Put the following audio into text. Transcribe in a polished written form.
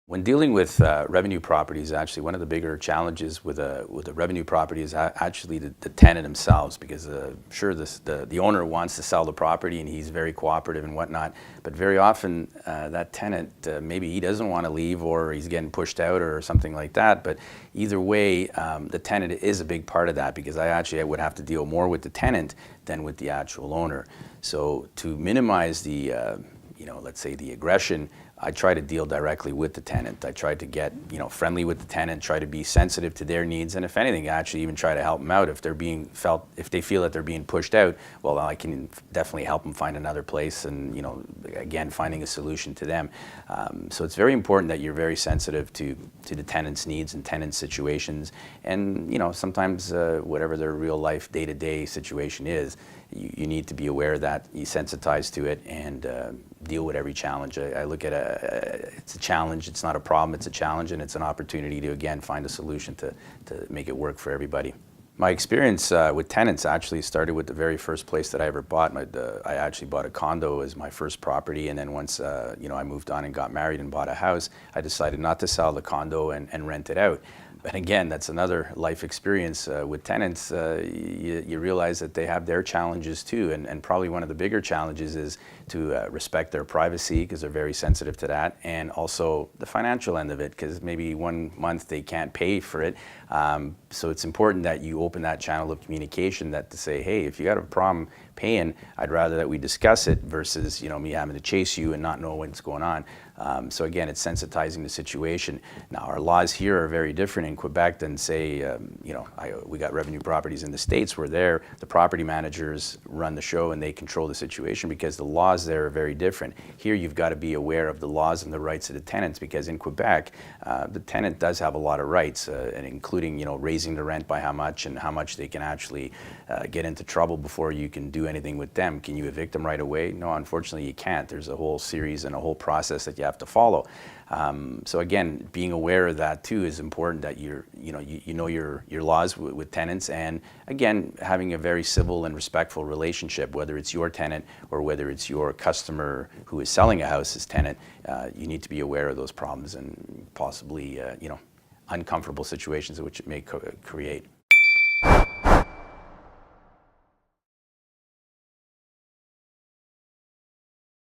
When dealing with revenue properties, actually one of the bigger challenges with a revenue property is actually the tenant themselves, because sure, the owner wants to sell the property and he's very cooperative and whatnot, but very often that tenant, maybe he doesn't want to leave or he's getting pushed out or something like that, but either way, the tenant is a big part of that, because I would have to deal more with the tenant than with the actual owner. So to minimize the let's say the aggression, I try to deal directly with the tenant. I try to get, friendly with the tenant, try to be sensitive to their needs, and if anything, actually even try to help them out. If if they feel that they're being pushed out, well, I can definitely help them find another place, and, again, finding a solution to them. So it's very important that you're very sensitive to the tenant's needs and tenant's situations, and, sometimes whatever their real life day-to-day situation is, you need to be aware that you sensitize to it and deal with every challenge. I look at it's a challenge, it's not a problem, it's a challenge, and it's an opportunity to, again, find a solution to make it work for everybody. My experience with tenants actually started with the very first place that I ever bought. I actually bought a condo as my first property, and then once I moved on and got married and bought a house, I decided not to sell the condo and rent it out. And again, that's another life experience with tenants. You realize that they have their challenges too, and probably one of the bigger challenges is to respect their privacy, because they're very sensitive to that, and also the financial end of it, because maybe one month they can't pay for it. So it's important that you open that channel of communication, that to say, hey, if you got a problem paying, I'd rather that we discuss it versus me having to chase you and not know what's going on. So again, it's sensitizing the situation. Now, our laws here are very different in Quebec than, say, we got revenue properties in the States, where the property managers run the show and they control the situation, because the laws there are very different. Here, you've got to be aware of the laws and the rights of the tenants, because in Quebec, the tenant does have a lot of rights, and including, raising the rent by how much, and how much they can actually get into trouble before you can do anything with them. Can you evict them right away? No, unfortunately, you can't. There's a whole series and a whole process that you have to follow. So again, being aware of that too is important, that you know your laws with tenants, and again, having a very civil and respectful relationship, whether it's your tenant or whether it's your customer who is selling a house as tenant. You need to be aware of those problems and possibly uncomfortable situations which it may create.